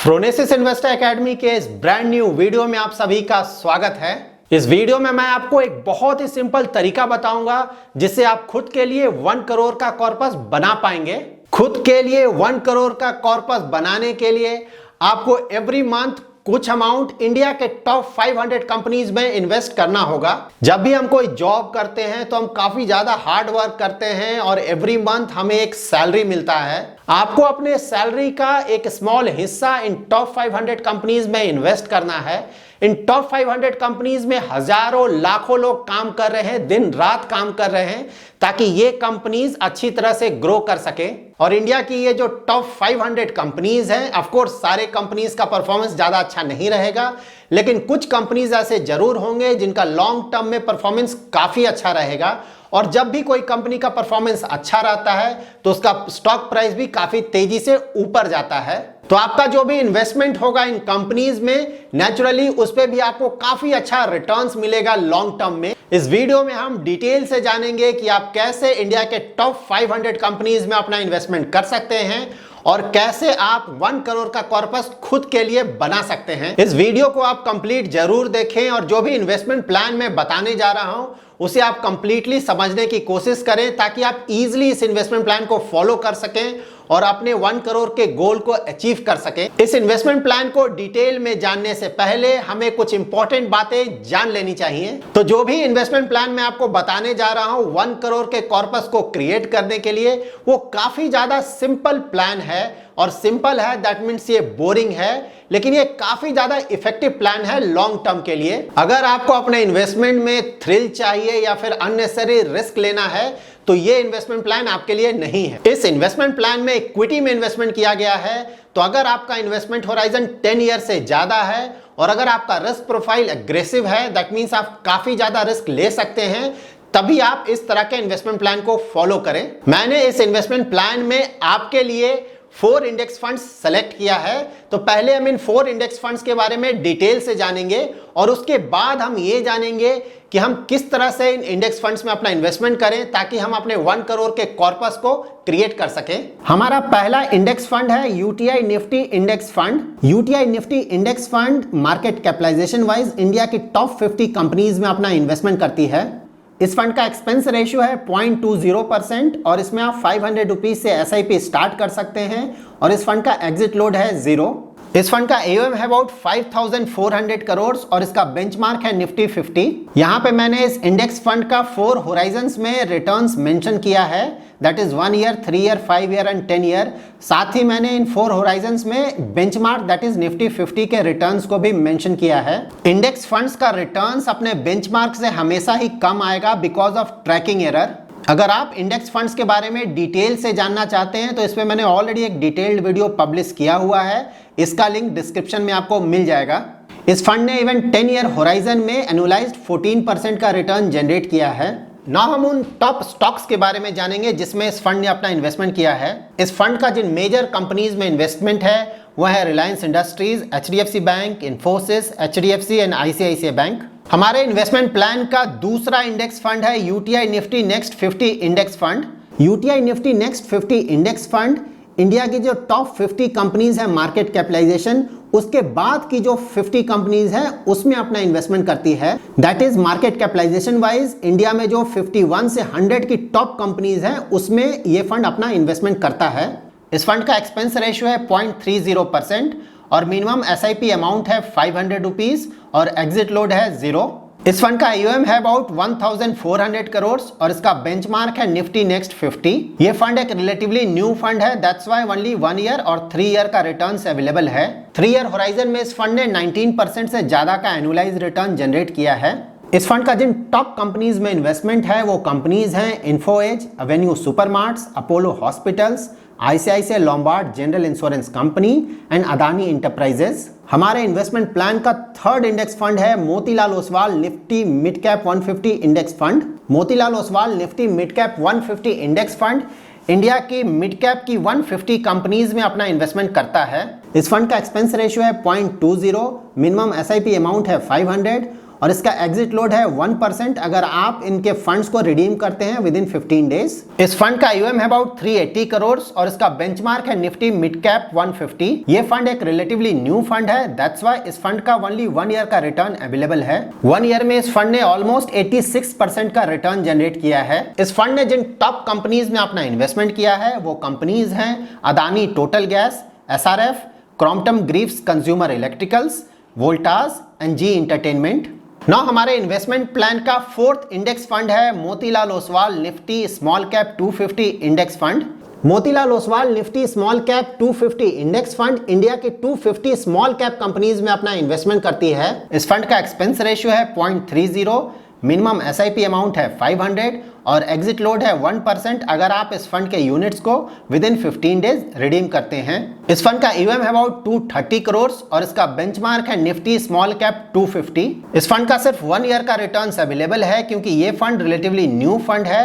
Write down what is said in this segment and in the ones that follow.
Phronesis investor academy के इस brand new video में आप सभी का स्वागत है। इस वीडियो में मैं आपको एक बहुत ही सिंपल तरीका बताऊंगा जिससे आप खुद के लिए 1 करोड़ का कॉर्पस बना पाएंगे। खुद के लिए 1 करोड़ का कॉर्पस बनाने के लिए आपको एवरी मंथ कुछ अमाउंट इंडिया के टॉप 500 कंपनीज में इन्वेस्ट करना होगा। जब भी हम कोई जॉब करते हैं तो हम काफी ज्यादा हार्ड वर्क करते हैं और एवरी मंथ हमें एक सैलरी मिलता है। आपको अपने सैलरी का एक स्मॉल हिस्सा इन टॉप 500 कंपनीज में इन्वेस्ट करना है। इन टॉप 500 कंपनीज में हजारों लाखों लोग काम कर रहे हैं, दिन रात काम कर रहे हैं ताकि ये कंपनीज अच्छी तरह से ग्रो कर सके। और इंडिया की ये जो टॉप 500 कंपनीज हैं, ऑफ कोर्स सारे कंपनीज का परफॉर्मेंस ज्यादा अच्छा नहीं रहेगा, लेकिन कुछ कंपनीज ऐसे जरूर होंगे जिनका लॉन्ग टर्म में परफॉर्मेंस काफी अच्छा रहेगा। और जब भी कोई कंपनी का परफॉर्मेंस अच्छा रहता है तो उसका स्टॉक प्राइस भी काफी तेजी से ऊपर जाता है। तो आपका जो भी इन्वेस्टमेंट होगा इन कंपनीज में, नेचुरली उस पे भी आपको काफी अच्छा रिटर्न्स मिलेगा लॉन्ग टर्म में। इस वीडियो में हम डिटेल से जानेंगे कि आप कैसे इंडिया के टॉप 500 कंपनीज में अपना इन्वेस्टमेंट कर सकते हैं और कैसे आप 1 करोड़ का कॉर्पस खुद के लिए बना सकते हैं। इस वीडियो को आप कंप्लीट जरूर देखें और जो भी इन्वेस्टमेंट प्लान मैं बताने जा रहा हूं उसे आप कंप्लीटली समझने की कोशिश करें ताकि आप इजीली इस इन्वेस्टमेंट प्लान को फॉलो कर सकें और अपने 1 करोड़ के गोल को अचीव कर सकें। इस इन्वेस्टमेंट प्लान को डिटेल में जानने से पहले हमें कुछ इंपॉर्टेंट बातें जान लेनी चाहिए। तो जो भी इन्वेस्टमेंट प्लान मैं आपको बताने जा रहा हूं 1 करोड़ के कॉर्पस को क्रिएट करने के लिए, वो काफी ज्यादा सिंपल प्लान है। और सिंपल है दैट मीन्स ये बोरिंग है, लेकिन ये काफी ज्यादा इफेक्टिव प्लान है लॉन्ग टर्म के लिए। अगर आपको अपने इन्वेस्टमेंट में थ्रिल चाहिए या फिर अननेसेसरी रिस्क लेना है तो ये इन्वेस्टमेंट प्लान आपके लिए नहीं है। इस इन्वेस्टमेंट प्लान में इक्विटी में इन्वेस्टमेंट किया गया है। तो अगर आपका इन्वेस्टमेंट होराइजन 10 ईयर से ज्यादा है और अगर आपका रिस्क प्रोफाइल एग्रेसिव है, दैट मीन्स आप काफी ज्यादा रिस्क ले सकते हैं, तभी आप इस तरह के इन्वेस्टमेंट प्लान को फॉलो करें। मैंने इस इन्वेस्टमेंट प्लान में आपके लिए 4 इंडेक्स फंड्स सेलेक्ट किया है। तो पहले हम इन 4 इंडेक्स फंड्स के बारे में डिटेल से जानेंगे और उसके बाद हम ये जानेंगे कि हम किस तरह से इन इंडेक्स फंड्स में अपना इन्वेस्टमेंट करें ताकि हम अपने 1 करोड़ के कॉर्पस को क्रिएट कर सकें। हमारा पहला इंडेक्स फंड है UTI Nifty index fund. UTI Nifty index fund market capitalisation wise India की टॉप 50 कंपनीज में अपना इन्वेस्टमेंट करती है। इस फंड का एक्सपेंस रेशियो है 0.20% और इसमें आप 500 रुपीज से एसआईपी स्टार्ट कर सकते हैं और इस फंड का एग्जिट लोड है 0। इस फंड का एओएम है अबाउट 5400 करोड़ और इसका बेंचमार्क है निफ्टी 50। यहाँ पे मैंने इस इंडेक्स फंड का 4 होराइजन्स में रिटर्न्स मेंशन किया है, that is 1 year, 3 year, 5 year and 10 year. साथ ही मैंने इन 4 होराइजन्स में बेंचमार्क दैट इज निफ्टी 50 के रिटर्न्स को भी मेंशन किया है। इंडेक्स फंड्स का रिटर्न्स अपने बेंचमार्क से हमेशा ही कम आएगा बिकॉज ऑफ ट्रैकिंग एरर। अगर आप इंडेक्स फंड्स के बारे में डिटेल से जानना चाहते हैं तो इस पे मैंने ऑलरेडी एक डिटेल्ड वीडियो पब्लिश किया हुआ है, इसका लिंक डिस्क्रिप्शन में आपको मिल जाएगा। इस फंड ने इवन 10 ईयर होराइजन में एनुअलाइज्ड 14% का रिटर्न जनरेट किया है। नाउ हम उन टॉप स्टॉक्स के बारे में जानेंगे जिसमें इस फंड ने अपना इन्वेस्टमेंट किया है। इस फंड का जिन मेजर कंपनीज में इन्वेस्टमेंट है वह है Reliance industries, HDFC bank, Infosys, HDFC and ICICI bank. हमारे इन्वेस्टमेंट प्लान का दूसरा इंडेक्स फंड है UTI Nifty next 50 index fund. UTI Nifty next 50 index fund India की जो टॉप 50 कंपनीज है मार्केट कैपिटलाइजेशन, उसके बाद की जो 50 कंपनीज है उसमें अपना इन्वेस्टमेंट करती है। That is market capitalisation wise India में जो 51 से 100 की टॉप कंपनीज है उसमें ये फंड अपना इन्वेस्टमेंट करता है। इस फंड का एक्सपेंस रेशियो है 0.30% और मिनिमम एसआईपी अमाउंट है 500 रुपीज और एग्जिट लोड है 0। इस फंड का एओएम है अबाउट 1400 करोड़ और इसका बेंचमार्क है निफ्टी नेक्स्ट 50। ये फंड एक रिलेटिवली न्यू फंड है, दैट्स व्हाई ओनली 1 ईयर और 3 ईयर का रिटर्न्स अवेलेबल है। 3 ईयर होराइजन में इस फंड ने 19% से ज्यादा का एनुअलाइज्ड रिटर्न जनरेट किया है। इस फंड का जिन टॉप कंपनीज में इन्वेस्टमेंट है वो कंपनीज हैं Info Edge, Avenue Supermarts, Apollo hospitals, ICICI Lombard general insurance company and Adani enterprises. हमारे इन्वेस्टमेंट प्लान का थर्ड इंडेक्स फंड है Motilal Oswal Nifty mid cap 150 index fund. Motilal Oswal Nifty mid cap 150 index fund India की mid cap की 150 companies में अपना investment करता है। इस फंड का एक्सपेंस रेशियो है 0.20, मिनिमम एसआईपी अमाउंट है 500 और इसका एग्जिट लोड है 1% अगर आप इनके फंड्स को रिडीम करते हैं विद इन 15 डेज। इस फंड का AUM है अबाउट 380 करोड़ और इसका बेंचमार्क है निफ्टी मिड कैप 150। ये फंड एक रिलेटिवली न्यू फंड है, दैट्स व्हाई इस फंड का ओनली 1 ईयर का रिटर्न अवेलेबल है। 1 ईयर में इस फंड ने ऑलमोस्ट 86% का रिटर्न जनरेट किया है। इस फंड ने जिन टॉप कंपनीज में अपना इन्वेस्टमेंट किया है वो कंपनीज हैं Adani total gas, SRF, Crompton Greaves consumer electricals, Voltas and Zee entertainment. नौ हमारे इन्वेस्टमेंट प्लान का 4th इंडेक्स फंड है Motilal Oswal Nifty small cap 250 index fund. Motilal Oswal Nifty small cap 250 index fund India के 250 स्मॉल कैप कंपनीज में अपना इन्वेस्टमेंट करती है। इस फंड का एक्सपेंस रेशियो है 0.30, मिनिमम SIP अमाउंट है 500 और एग्जिट लोड है 1% अगर आप इस फंड के यूनिट्स को विद इन 15 डेज रिडीम करते हैं। इस फंड का AUM है अबाउट 230 करोड़ और इसका बेंचमार्क है निफ्टी स्मॉल कैप 250। इस फंड का सिर्फ 1 ईयर का रिटर्न्स अवेलेबल है क्योंकि ये फंड रिलेटिवली न्यू फंड है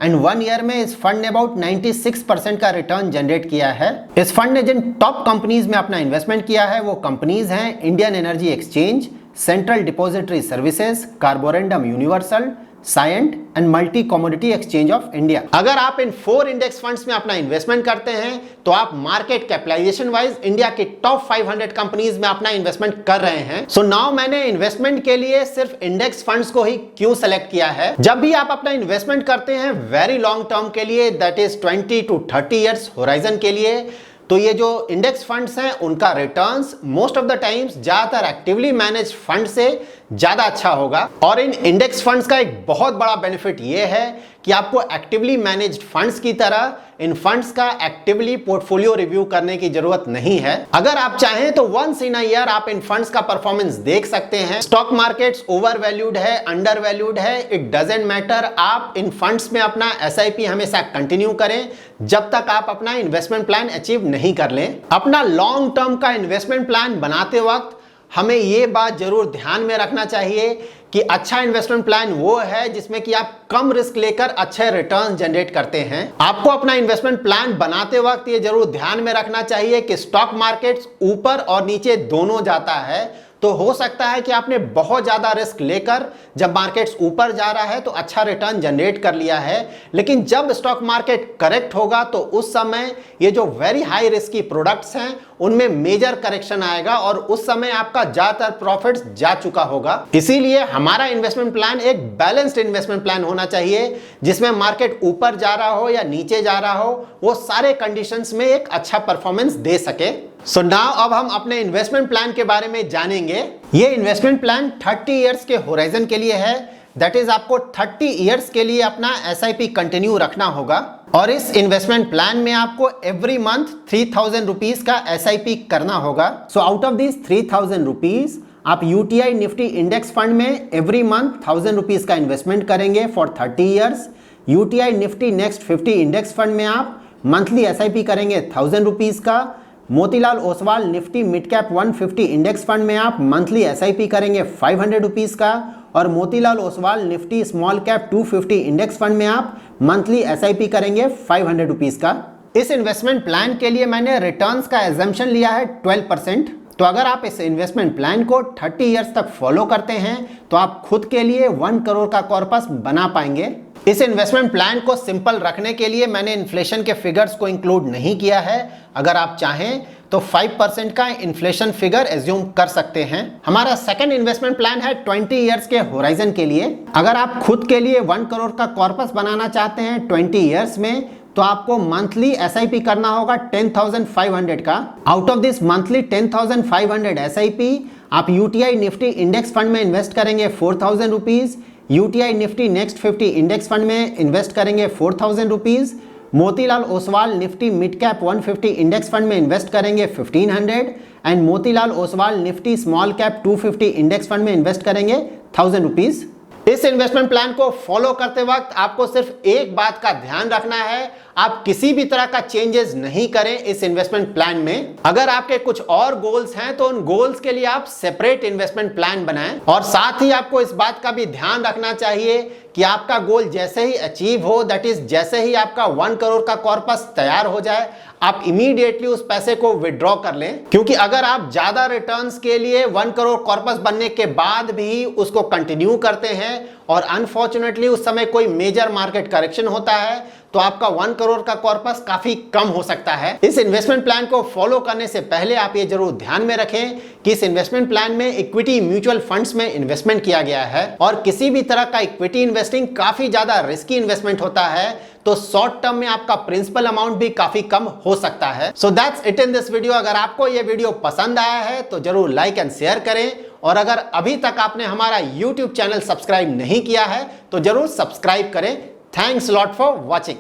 एंड 1 ईयर में इस फंड ने अबाउट 96% का रिटर्न जनरेट किया है। इस फंड ने जिन टॉप कंपनीज में अपना इन्वेस्टमेंट किया है वो कंपनीज हैं Indian energy exchange, central depository services, Carborundum Universal, Cyient and multi commodity exchange of India. अगर आप इन 4 इंडेक्स फंड्स में अपना इन्वेस्टमेंट करते हैं तो आप मार्केट कैपिटलाइजेशन वाइज इंडिया के टॉप 500 कंपनीज में अपना इन्वेस्टमेंट कर रहे हैं। सो नाउ मैंने इन्वेस्टमेंट के लिए सिर्फ इंडेक्स फंड्स को ही क्यों सेलेक्ट किया है। जब भी आप अपना इन्वेस्टमेंट करते हैं वेरी लॉन्ग टर्म के लिए, that is 20 to 30 years horizon के लिए, तो ये जो इंडेक्स फंड्स हैं उनका returns most of the times ज्यादातर एक्टिवली मैनेज फंड से ज्यादा अच्छा होगा। और इन इंडेक्स फंड्स का एक बहुत बड़ा बेनिफिट ये है कि आपको एक्टिवली मैनेज्ड फंड्स की तरह इन फंड्स का एक्टिवली पोर्टफोलियो रिव्यू करने की जरूरत नहीं है। अगर आप चाहें तो वंस इन अ ईयर आप इन फंड्स का परफॉर्मेंस देख सकते हैं। स्टॉक मार्केट्स ओवर वैल्यूड है, अंडर वैल्यूड है, इट डजंट मैटर। आप इन फंड्स में अपना SIP हमेशा कंटिन्यू करें जब तक आप अपना इन्वेस्टमेंट प्लान अचीव नहीं कर लें। अपना लॉन्ग टर्म का इन्वेस्टमेंट प्लान बनाते वक्त हमें यह बात जरूर ध्यान में रखना चाहिए कि अच्छा इन्वेस्टमेंट प्लान वो है जिसमें कि आप कम रिस्क लेकर अच्छे रिटर्न जनरेट करते हैं। आपको अपना इन्वेस्टमेंट प्लान बनाते वक्त ये जरूर ध्यान में रखना चाहिए कि स्टॉक मार्केट्स ऊपर और नीचे दोनों जाता है, तो हो सकता है कि आपने बहुत ज्यादा रिस्क लेकर जब मार्केट्स ऊपर जा रहा है तो अच्छा रिटर्न जनरेट कर लिया है, लेकिन जब स्टॉक मार्केट करेक्ट होगा तो उस समय ये जो वेरी हाई रिस्क की प्रोडक्ट्स हैं उनमें मेजर करेक्शन आएगा और उस समय आपका ज्यादातर प्रॉफिट्स जा चुका होगा। इसीलिए हमारा इन्वेस्टमेंट प्लान एक बैलेंस्ड इन्वेस्टमेंट प्लान होना चाहिए जिसमें मार्केट ऊपर जा रहा हो या नीचे जा रहा हो वो सारे कंडीशंस में एक अच्छा परफॉर्मेंस दे सके। सो नाउ अब हम अपने इन्वेस्टमेंट प्लान के बारे में जानेंगे। ये इन्वेस्टमेंट प्लान 30 इयर्स के होराइजन के लिए है, दैट इज आपको 30 इयर्स के लिए अपना SIP कंटिन्यू रखना होगा और इस इन्वेस्टमेंट प्लान में आपको एवरी मंथ 3000 रुपीज का SIP करना होगा। So out of this 3000 rupees आप UTI निफ्टी इंडेक्स फंड में एवरी मंथ 1000 रुपीज का इन्वेस्टमेंट करेंगे for 30 years. UTI Nifty next 50 index fund में आप मंथली SIP करेंगे 1000 रुपीज का। Motilal Oswal Nifty mid cap 150 index fund में आप मंथली SIP करेंगे 500 रुपीज का और Motilal Oswal Nifty small cap 250 index fund में आप मंथली SIP करेंगे 500 रुपीज का। इस इन्वेस्टमेंट प्लान के लिए मैंने रिटर्न्स का एजम्पशन लिया है 12%। तो अगर आप इस इन्वेस्टमेंट प्लान को 30 इयर्स तक फॉलो करते हैं तो आप खुद के लिए 1 करोड़ का कॉर्पस बना पाएंगे। इस इन्वेस्टमेंट प्लान को सिंपल रखने के लिए मैंने इन्फ्लेशन के फिगर्स को इंक्लूड नहीं किया है। अगर आप चाहें तो 5% का इन्फ्लेशन फिगर एज्यूम कर सकते हैं। हमारा सेकंड इन्वेस्टमेंट प्लान है 20 इयर्स के होराइजन के लिए। अगर आप खुद के लिए 1 करोड़ का कॉर्पस बनाना चाहते हैं 20 इयर्स में तो आपको मंथली SIP करना होगा 10,500 का। Out of this monthly 10,500 SIP आप UTI निफ्टी इंडेक्स फंड में इन्वेस्ट करेंगे 4,000 rupees. UTI Nifty next 50 index fund में इन्वेस्ट करेंगे 4,000 rupees. Motilal Oswal Nifty mid cap 150 index fund में इन्वेस्ट करेंगे 1500 and Motilal Oswal Nifty small cap 250 index fund में इन्वेस्ट करेंगे 1000 rupees. इस इन्वेस्टमेंट प्लान को फॉलो करते वक्त आपको सिर्फ एक बात का ध्यान रखना है, आप किसी भी तरह का चेंजेस नहीं करें इस इन्वेस्टमेंट प्लान में। अगर आपके कुछ और गोल्स हैं तो उन गोल्स के लिए आप सेपरेट इन्वेस्टमेंट प्लान बनाएं। और साथ ही आपको इस बात का भी ध्यान रखना चाहिए कि आपका गोल जैसे ही अचीव हो, दैट इज जैसे ही आपका 1 करोड़ का कॉर्पस तैयार हो जाए, आप इमीडिएटली उस पैसे को विड्रॉ कर लें। क्योंकि अगर आप ज्यादा रिटर्न्स के लिए 1 करोड़ कॉर्पस बनने के बाद भी उसको कंटिन्यू करते हैं और अनफॉर्चुनेटली उस समय कोई मेजर मार्केट करेक्शन होता है तो आपका 1 करोड़ का कॉर्पस काफी कम हो सकता है। इस इन्वेस्टमेंट प्लान को फॉलो करने से पहले आप ये जरूर ध्यान में रखें कि इस इन्वेस्टमेंट प्लान में इक्विटी म्यूचुअल फंड्स में इन्वेस्टमेंट किया गया है और किसी भी तरह का इक्विटी इन्वेस्टिंग काफी ज्यादा रिस्की इन्वेस्टमेंट होता है, तो शॉर्ट टर्म में आपका प्रिंसिपल अमाउंट भी काफी कम हो सकता है। So that's it in this video. अगर आपको ये वीडियो पसंद आया है तो जरूर लाइक एंड शेयर करें और अगर अभी तक आपने हमारा YouTube चैनल सब्सक्राइब नहीं किया है तो जरूर सब्सक्राइब करें। Thanks lot for watching.